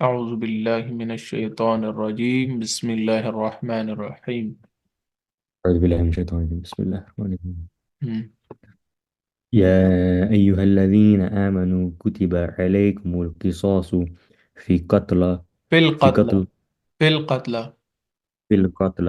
أعوذ بالله من الشيطان الرجيم بسم الله الرحمن الرحيم. أعوذ بالله من الشيطان الرجيم بسم الله الرحمن الرحيم. مم. يا أيها الذين آمنوا كتب عليكم القصاص في قتل في في القتلى. قتل في القتلى. في القتل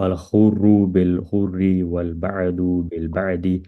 الحر بالحر والبعد بالبعد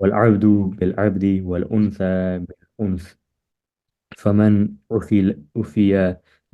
والعبد بالعبد والأنثى بالأنثى. فمن عفي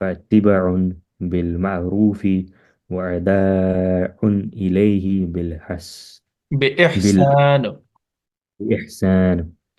فاتباع بالمعروف وأداء إليه بإحسان. بالإحسان.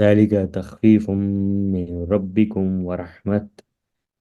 ذلك تخفيف من ربكم ورحمة.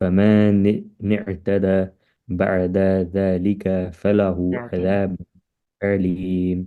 فما اعتدى بعد ذلك فله عذاب أليم.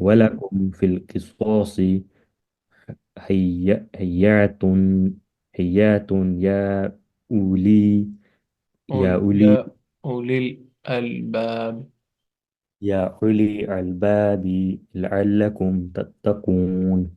ولكم في القصاص حيات حيات أولي يا أولي يا أولي الألباب. يا أولي الألباب لعلكم تتقون.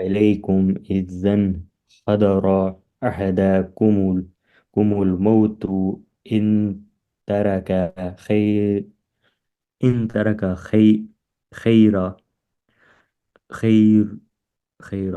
عليكم إذا حضر أحدكم الموت إن ترك خير إن ترك خير خير خير.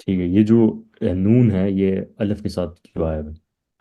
ٹھیک ہے، یہ جو نون ہے یہ الف کے ساتھ جو آیا ہے.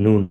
نون.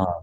ہاں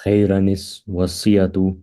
خیر وصیت.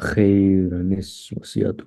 خیر وصیت.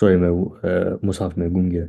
سوری میں مصحف میں گم گیا.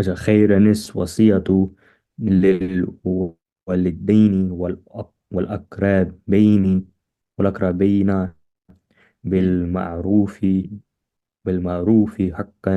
اچھا. خیر وصیت للوالدین والأقربین والأقربین بالمعروف حقا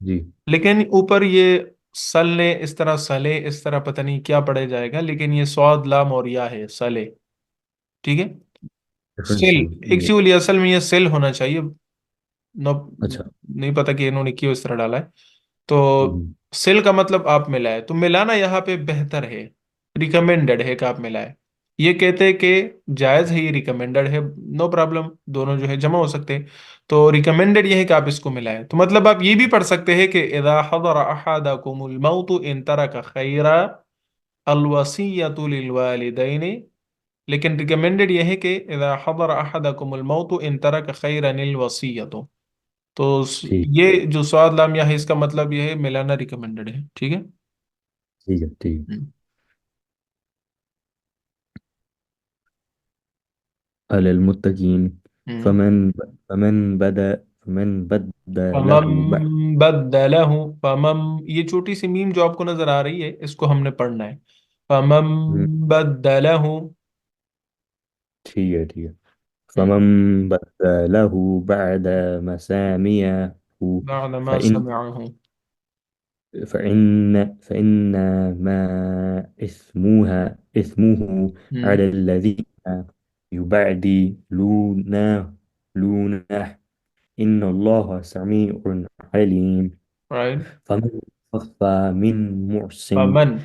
جی لیکن اوپر یہ سلنے اس طرح، سلے اس طرح، پتہ نہیں کیا پڑھا جائے گا، لیکن یہ سواد لام اور یا ہے سلے. ٹھیک ہے. ڈفرینس سل. ہے یہ. ایکچولی اصل میں یہ سل ہونا چاہیے. نو. اچھا. نہیں پتا کہ انہوں نے کیوں اس طرح ڈالا ہے. تو ہوں، سل کا مطلب آپ ملائے، تو ملانا یہاں پہ بہتر ہے، ریکمینڈڈ ہے کہ آپ ملائے. یہ کہتے ہیں کہ جائز ہے، یہ ریکمینڈڈ ہے، نو پرابلم، دونوں جو ہے جمع ہو سکتے ہیں. تو ریکمینڈڈ یہ ہے کہ آپ اس کو ملائیں. تو مطلب آپ یہ بھی پڑھ سکتے ہیں کہ اذا حضر احدکم الموت ان ترک خیرا الوصیۃ للوالدین. لیکن ریکمینڈڈ یہ ہے کہ اذا حضر احدکم الموت ان ترک خیرا الوصیۃ. تو ٹھیک یہ جو سواد لام ہے، اس کا مطلب یہ ہے ملانا ریکمینڈڈ ہے. ٹھیک ہے. ٹھیک ہے ٹھیک ہے. ہم. على المتقين. ہم. فمن بدا فمم له بعد. بدلہ. فمم. یہ چھوٹی سی میم جو آپ کو نظر آ رہی ہے، اس کو ہم نے پڑھنا ہے. فمم بدلہ. ٹھیک ہے ٹھیک ہے. ہم. فمن بدله بعد مسامعه بعد ما فإن سمعه. فإنما إثمه ہم. على الذين يبعدلونه. إن الله سميع عليم. رائٹ. فمن خف من محسن فمن.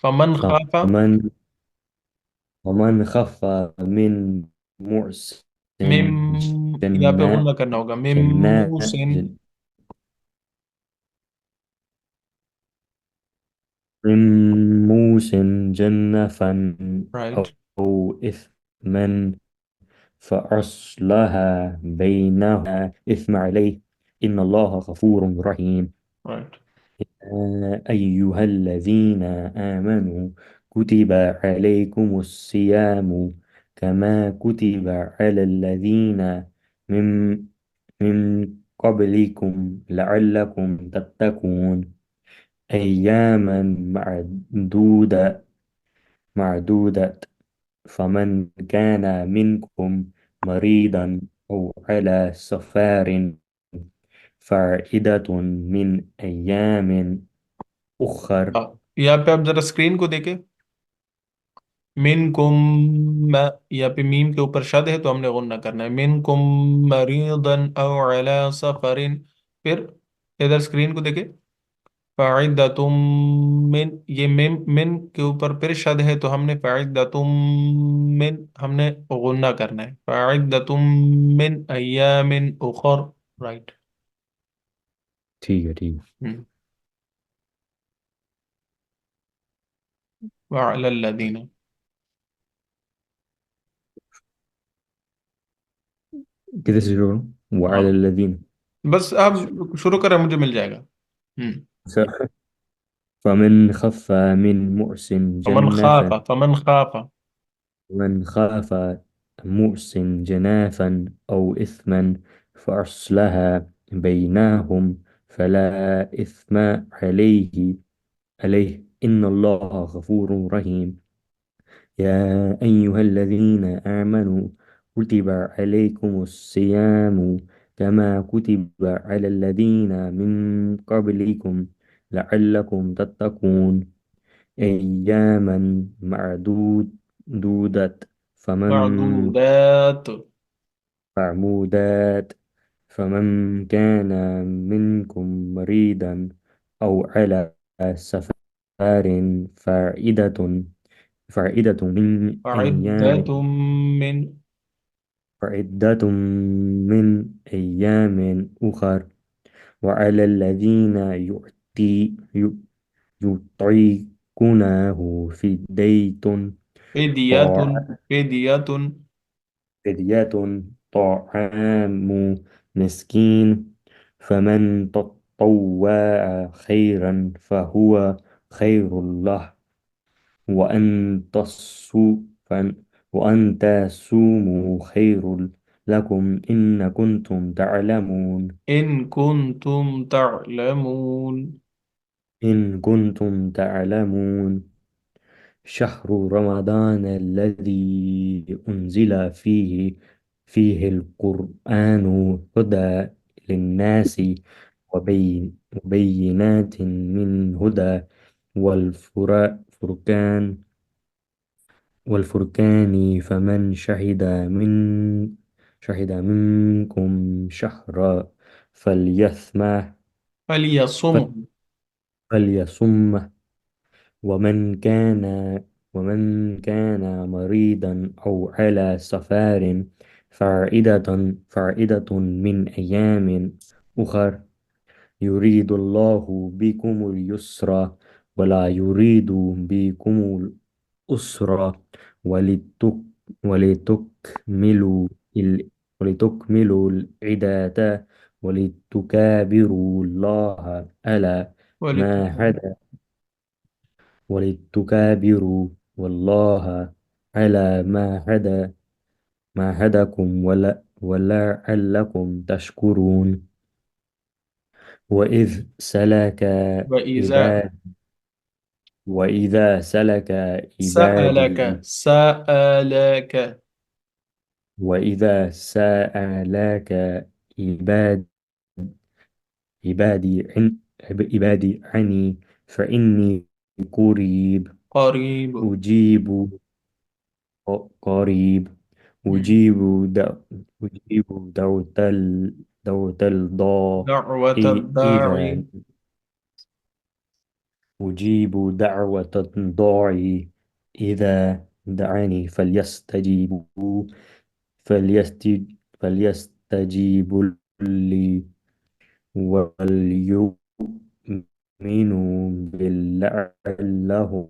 فمن خاف. فمن ومن خف من محسن مم. یہاں پہ جنات غنہ کرنا ہوگا، جنات مموسن. من محسن جنفا رائٹ. أو إثما فأصلها بينهما إثم عليه. إن الله غفور رحيم. رائٹ. يا أيها الذين آمنوا كتب عليكم الصيام كما كتب على الذين من من قبلكم لعلكم تتقون. أياما معدودة. فمن كان منكم مريضا أو على سفر فعدة من أيام أخر. یہاں پہ آپ ذرا اسکرین کو دیکھیں. من کم. یہاں پہ میم کے اوپر شد ہے، تو ہم نے غنہ کرنا ہے. من کم مریضن او علی سفرن. پھر ادھر اسکرین کو دیکھیں. فعدتم من. یہ من کے اوپر پھر شد ہے، تو ہم نے فعدتم من، ہم نے غنہ کرنا ہے. فعدتم من ایام اخر. رائٹ. ٹھیک ہے ٹھیک ہے. وعلی الذین. كده شروع ہاں، وعلى الذين. بس آپ شروع کریں، مجھے مل جائے گا. ہم. فمن خف من مؤس فمن خاف. جنفا. فمن خاف. ومن خاف مؤس جنافا أو إثما فأصلها بينهم فلا إثم عليه. إن الله غفور رحيم. يا أيها الذين آمنوا كتب عليكم الصيام كما كتب على الذين من قبلكم لعلكم تتقون. أياما معدودة. فمن معدودات. معمودات. فمن كان منكم مريضا أو على سفر فعدة من أيام عدة من. فعدة من أيام أخر. وعلى الذين يطيقونه فدية. طاع- فدية. فدية طعام مسكين. فمن تطوع خيرا فهو خير له. وأن تصو فأن- وأن تصوموا خير لكم إن كنتم تعلمون. إن كنتم تعلمون. إن كنتم تعلمون. شهر رمضان الذي أنزل فيه القرآن هدى للناس وبينات من هدى والفرقان فمن شهد منكم شهرا فليثمه فليصم. فليصمه. ومن كان مريضا أو على سفر فعدة من أيام أخر يريد الله بكم اليسر ولا يريد بكم الأسر ولتك ولتكملوا ال... ولتكملوا العدة ولتكابروا الله على ما ولتكن. هدى ولتكابروا والله على ما هداكم ولعلكم تشكرون. وإذ سلك وإذا عباد وإذا سلك عبادي سألك سألك وإذا سألك عباد عبادي عني فإني قريب قريب. أجيب قريب مم. أجيب دع- أجيب دعوة دعوة الضاء إذا الداعي. أجيب دعوة الضاعي إذا دعاني فليستجيبوا لي وليؤمنوا لعلهم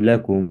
لكم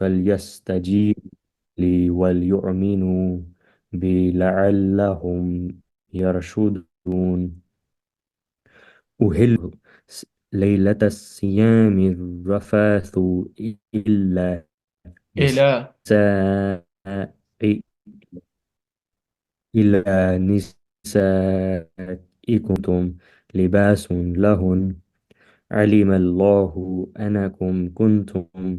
فليستجيب لي وليؤمنوا بي لعلهم يرشدون. أهل ليلة الصيام الرفاث إلا إلى. نساء إلى نسائكم لباس لهن علم الله أنكم كنتم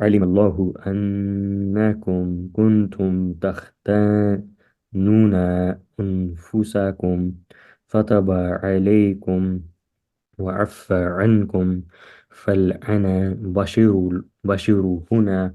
علم الله أنكم كنتم تختانون أنفسكم فتاب عليكم وعفى عنكم فالآن بشروهن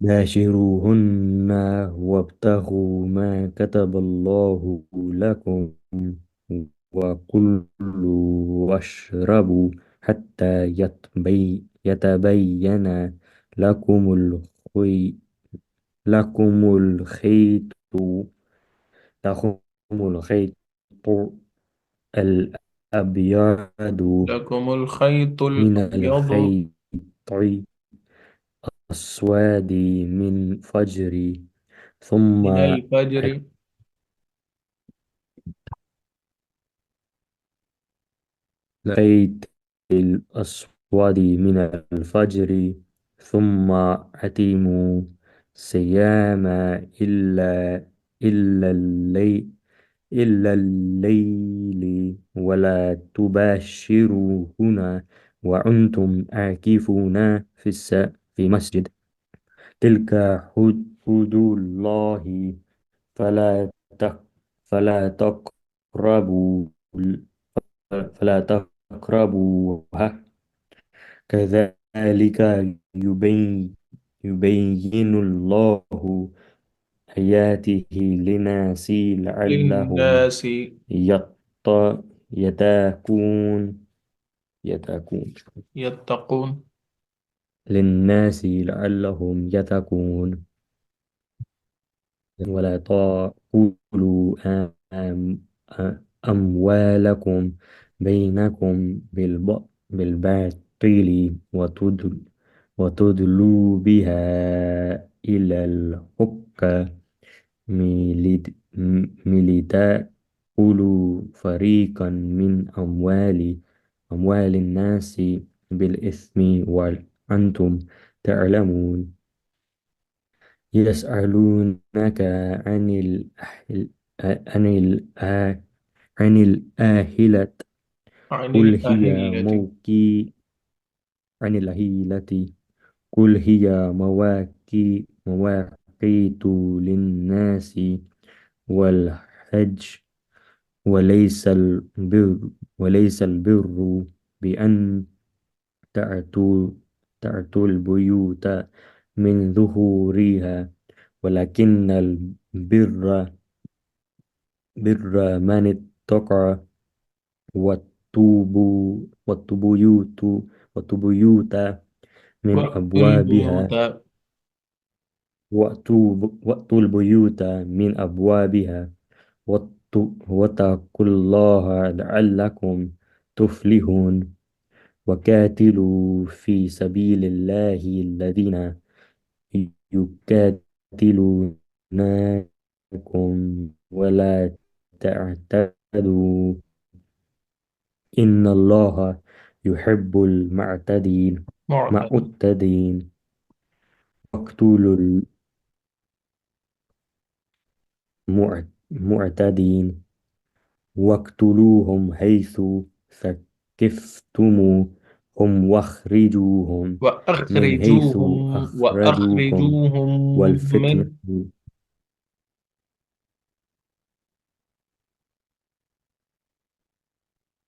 باشروهن وابتغوا ما كتب الله لكم وكلوا واشربوا حتى يتبين لكم لكم الخيط لكم الخيط الأبيض لكم الخيط من الأبيض الخيط الأسود من فجر ثم من الفجر. الخيط الأسود من الفجر ثم أتموا صيام إلا الليل ولا تباشروهن وأنتم عاكفون في مسجد. تلك حدود الله فلا تق- فلا تقربوا فلا تقربوها كذلك يبين الله آياته للناس لعلهم للناس يط يتقون يتقون يتقون. للناس لعلهم يتقون. ولا تأكلوا أموالكم بينكم بالباطل وتدلوا بها إلى الحكام لتأكلوا فريقا من أموال أموال الناس بالإثم وأنتم تعلمون. يسألونك عن عن عن الآهلة، عن قل هي الأهلة. موكي عن الهيلة، قل هي مواقيت للناس والحج، وليس البر وليس البر بأن تأتوا البيوت من ظهورها، ولكن البر من اتقى. والبيوت من وأتوا أبوابها، البيوت. وأتوا البيوت من أبوابها، واتقوا الله لعلكم تفلحون. وقاتلوا في سبيل الله الذين يقاتلونكم ولا تعتدوا، إن الله يحب معتد. معتدين. واقتلوا المعتدين، واقتلوهم حيث ثقفتموهم، واخرجوهم من حيث أخرجوكم. وأخرجوهم والفتنة من.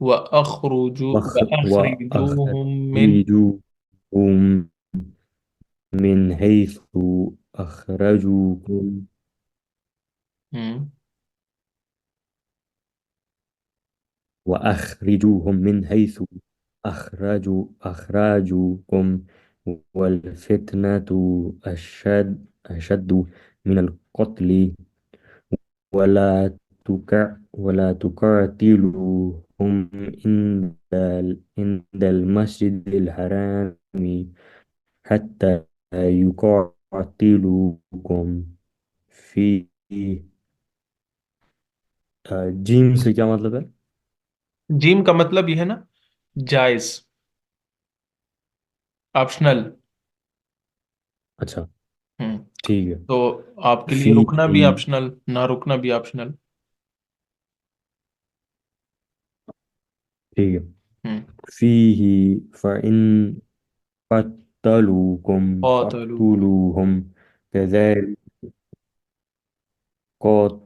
وأخرجوهم من. وأخرجوهم من حيث أخرجوكم. مم. وأخرجوهم من حيث أخرجوكم. والفتنة أشد من القتل. ولا تقاتلوهم عند المسجد الحرام حتى يقاتلوكم فيه. جیم سے کیا مطلب ہے؟ جیم کا مطلب یہ ہے نا، جائز، آپشنل. اچھا، ٹھیک ہے. تو آپ کے لیے رکنا بھی فی آپشنل، نہ رکنا بھی آپشنل. ٹھیک ہے. فیہ فإن قتلوکم قاتلوکم. فاقتلوہم كذلك. قات-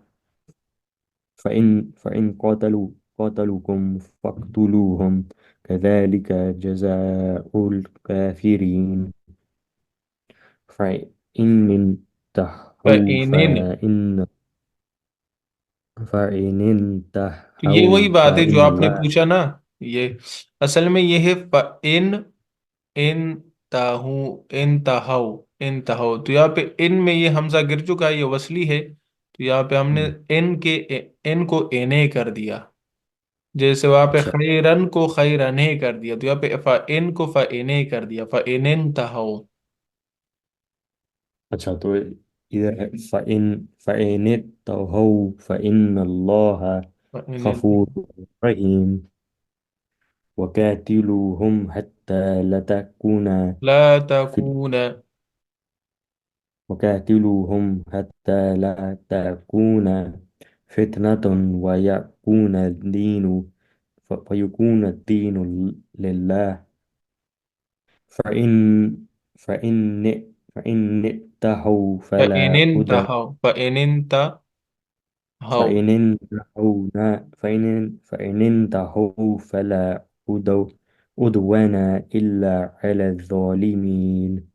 فإن قاتلوكم فاقتلوهم كذلك جزاء الكافرين. فإن انتهوا فإن تو یہ وہی انتهوا بات ہے جو فإن آپ نے الله. پوچھا نا. یہ اصل میں یہ ہے فَإِن انتہو. تو یہاں پہ ان میں یہ حمزہ گر چکا ہے، یہ وصلی ہے. تو یہاں پہ ہم نے ان کو انے کر دیا. جیسے وہاں پہ اچھا خیرن کو خیرنے کر دیا، تو یہاں پہ فَإِن کو فَإِنِ کر دیا، فَإِنِ انتہو. اچھا، تو ادھر ہے فإن اتقوا فإن الله غفور رحيم. وقاتلوهم حتى لا تكون لا فت- تكون. وقاتلوهم حتى لا تكون فتنة ويكون الدين لله. فإن فإن فإن انتهوا فإن فلا عدوان. انتهوا فإن انتهوا فإن انتهوا فلا عدوان إلا على الظالمين.